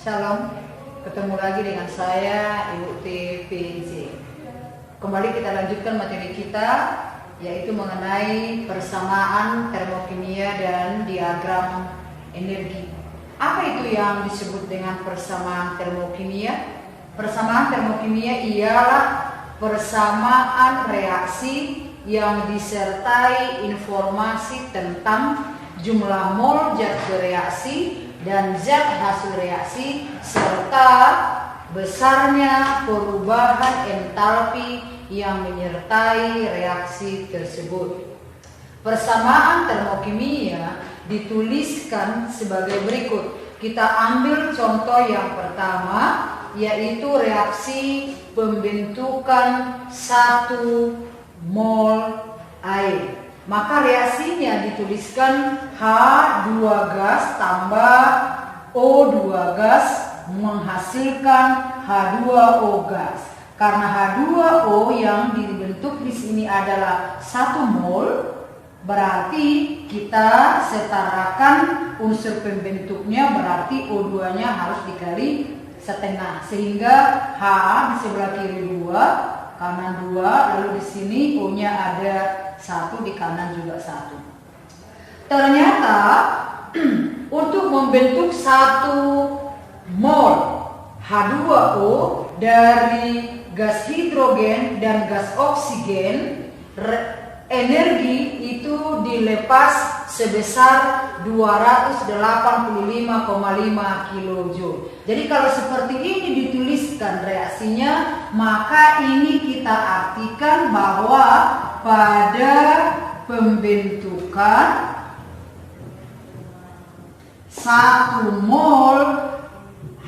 Shalom, ketemu lagi dengan saya Ibu TPJ. Kembali kita lanjutkan materi kita, yaitu mengenai persamaan termokimia dan diagram energi. Apa itu yang disebut dengan persamaan termokimia? Persamaan termokimia ialah persamaan reaksi yang disertai informasi tentang jumlah mol zat bereaksi dan zat hasil reaksi serta besarnya perubahan entalpi yang menyertai reaksi tersebut. Persamaan termokimia dituliskan sebagai berikut. Kita ambil contoh yang pertama, yaitu reaksi pembentukan 1 mol air. Maka reaksinya dituliskan H2 gas tambah O2 gas menghasilkan H2O gas. Karena H2O yang dibentuk di sini adalah 1 mol, berarti kita setarakan unsur pembentuknya, berarti O2-nya harus dikali setengah, sehingga H di sebelah kiri 2, kanan 2, lalu di sini O-nya ada 1, di kanan juga 1. Ternyata untuk membentuk 1 mol H2O dari gas hidrogen dan gas oksigen, energi itu dilepas sebesar 285,5 kJ. Jadi kalau seperti ini dituliskan reaksinya, maka ini kita artikan bahwa pada pembentukan 1 mol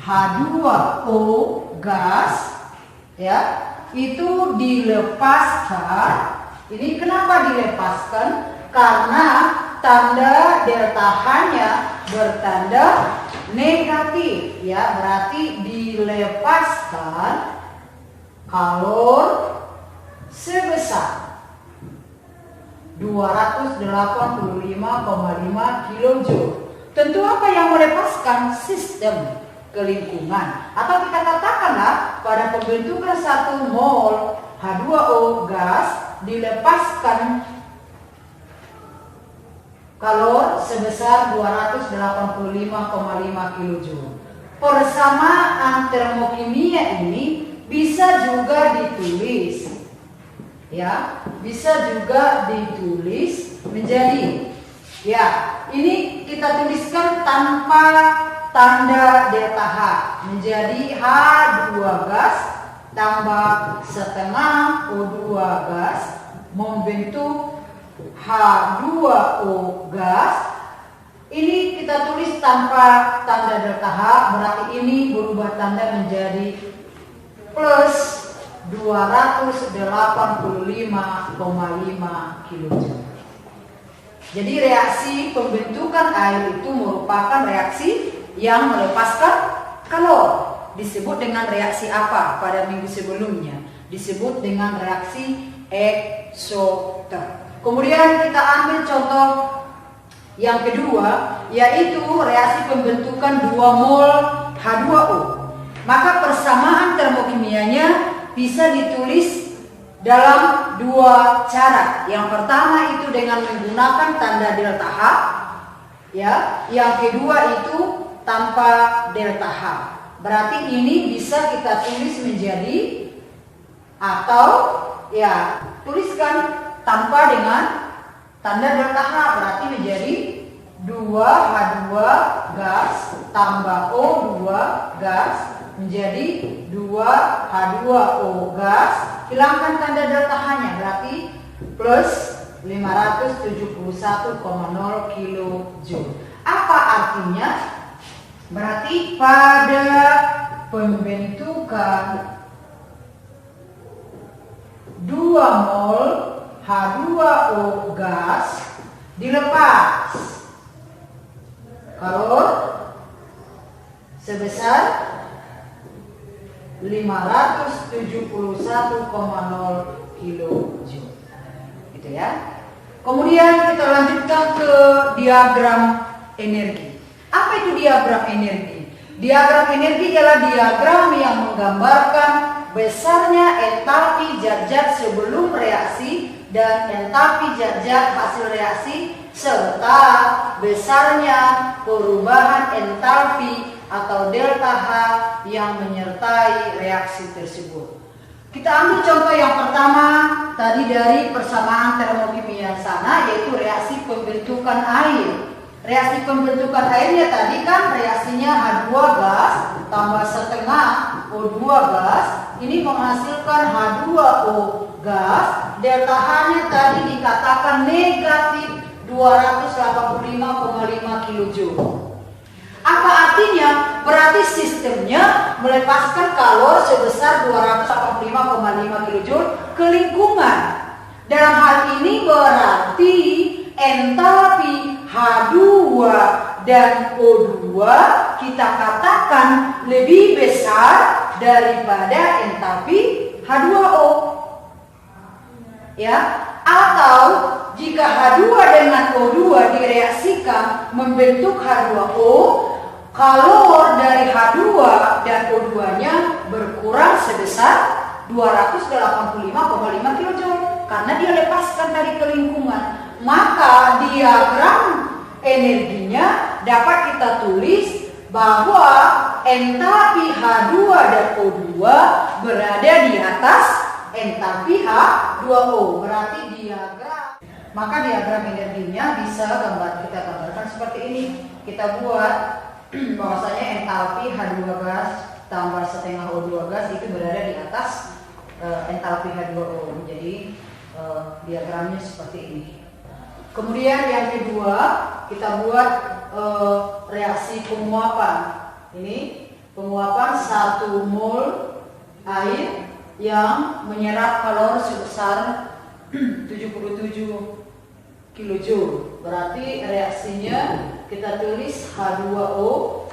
H2O gas, ya, itu dilepaskan. Ini kenapa dilepaskan? Karena tanda delta H-nya bertanda negatif, ya, berarti dilepaskan kalor sebesar 285,5 kJ. Tentu apa yang melepaskan? Sistem kelingkungan. Atau kita katakanlah pada pembentukan 1 mol H2O gas dilepaskan kalor sebesar 285,5 kJ. Persamaan termokimia ini bisa juga ditulis, ya, bisa juga ditulis menjadi, ya, ini kita tuliskan tanpa tanda delta H, menjadi H2 gas tambah setengah O2 gas membentuk H2O gas. Ini kita tulis tanpa tanda delta H, berarti ini berubah tanda menjadi plus 285,5 kJ. Jadi reaksi pembentukan air itu merupakan reaksi yang melepaskan kalor. Disebut dengan reaksi apa pada minggu sebelumnya? Disebut dengan reaksi eksoter. Kemudian kita ambil contoh yang kedua, yaitu reaksi pembentukan 2 mol H2O. Maka persamaan termokimianya bisa ditulis dalam 2 cara. Yang pertama itu dengan menggunakan tanda delta H, ya. Yang kedua itu tanpa delta H. Berarti ini bisa kita tulis menjadi, atau ya tuliskan tanpa dengan tanda delta H, berarti menjadi 2H2 gas tambah O2 gas menjadi 2H2O gas, hilangkan tanda delta H-nya, berarti plus 571,0 kJ. Apa artinya? Berarti pada pembentukan 2 mol H2O gas dilepas kalor sebesar 571,0 kJ. Gitu ya. Kemudian kita lanjutkan ke diagram energi. Apa itu diagram energi? Diagram energi adalah diagram yang menggambarkan besarnya entalpi zat-zat sebelum reaksi dan entalpi zat-zat hasil reaksi serta besarnya perubahan entalpi atau delta H yang menyertai reaksi tersebut. Kita ambil contoh yang pertama tadi dari persamaan termokimia sana, yaitu reaksi pembentukan air. Reaksi pembentukan airnya tadi kan reaksinya H2 gas tambah setengah O2 gas, ini menghasilkan H2O gas. Delta H-nya tadi dikatakan negatif 285,5 kJ. Apa artinya? Berarti sistemnya melepaskan kalor sebesar 285,5 kJ ke lingkungan. Dalam hal ini berarti entalpi H2 dan O2 kita katakan lebih besar daripada entalpi H2O. Ya, atau jika H2 dengan O2 direaksikan membentuk H2O, kalor dari H2 dan O2-nya berkurang sebesar 285,5 kJ karena dia lepaskan dari ke lingkungan. Maka diagram energinya dapat kita tulis bahwa entalpi H2 dan O2 berada di atas entalpi H2O. Berarti maka diagram energinya bisa kita gambarkan seperti ini. Kita buat bahwasanya entalpi H2 gas tambah setengah O2 gas itu berada di atas entalpi H2O. Jadi diagramnya seperti ini. Kemudian yang kedua, kita buat reaksi penguapan. Ini penguapan 1 mol air yang menyerap kalor sebesar 77 kJ. Berarti reaksinya kita tulis H2O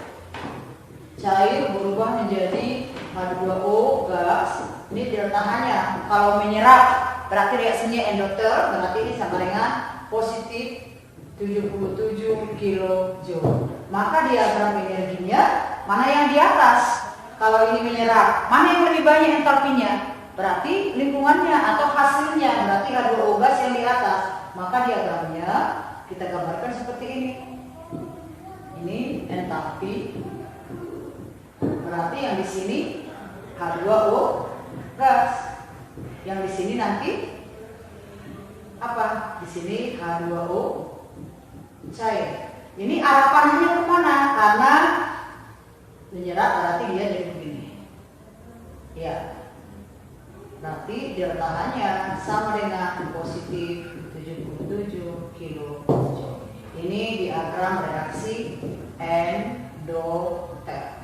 cair berubah menjadi H2O gas. Ini delta H-nya. Kalau menyerap berarti reaksinya endoter, berarti ini sama dengan positif 77 kJ. Maka diagram energinya mana yang di atas? Kalau ini menyerap, mana yang lebih banyak entalpinya? Berarti lingkungannya atau hasilnya, berarti H2O gas yang di atas. Maka diagramnya kita gambarkan seperti ini. Ini entalpi. Berarti yang di sini H2O gas. Yang di sini nanti apa? Di sini H2O cair. Ini arah panahnya kemana? Karena menyerap berarti dia jadi begini. Ya. Berarti delta H-nya sama dengan positif 77 kJ. Ini diagram reaksi endoter.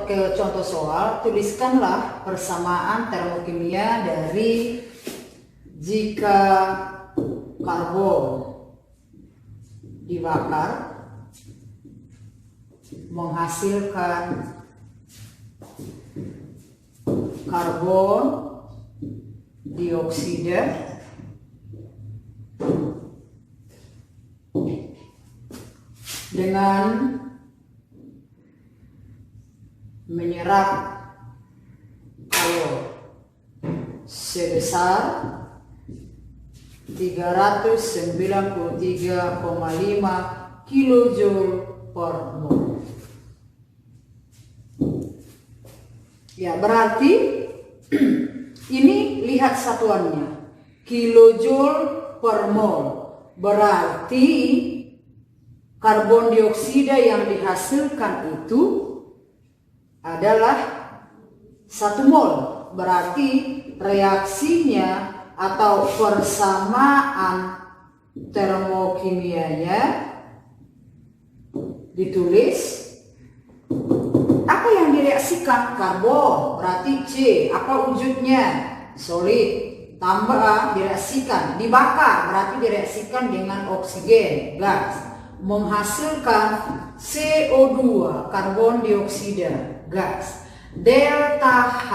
Oke, contoh soal, tuliskanlah persamaan termokimia dari jika karbon dibakar menghasilkan karbon dioksida dengan menyerap kalor sebesar 393,5 kJ per mol. Ya, berarti ini lihat satuannya, kilojoule per mol. Berarti karbon dioksida yang dihasilkan itu adalah 1 mol. Berarti reaksinya atau persamaan termokimianya ditulis apa yang direaksikan? Karbon, berarti C. Apa wujudnya? Solid. Tambah direaksikan, dibakar, berarti direaksikan dengan oksigen, gas, menghasilkan CO2, karbon dioksida, gas. Delta H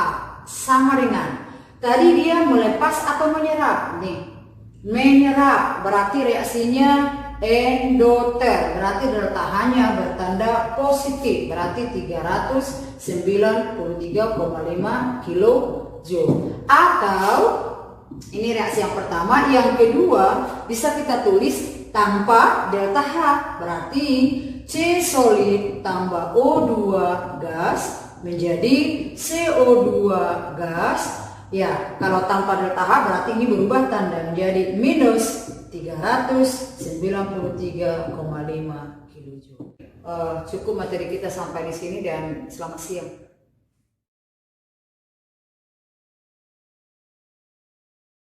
sama dengan tadi dia melepas atau menyerap nih. Menyerap berarti reaksinya endoter, berarti delta H-nya bertanda positif, berarti 393,5 kilojoule. Atau ini reaksi yang pertama, yang kedua bisa kita tulis tanpa delta H, berarti C solid tambah O2 gas menjadi CO2 gas. Ya, kalau tanpa delta H berarti ini berubah tanda menjadi minus 393,5 kilojoule. Cukup materi kita sampai di sini dan selamat siang.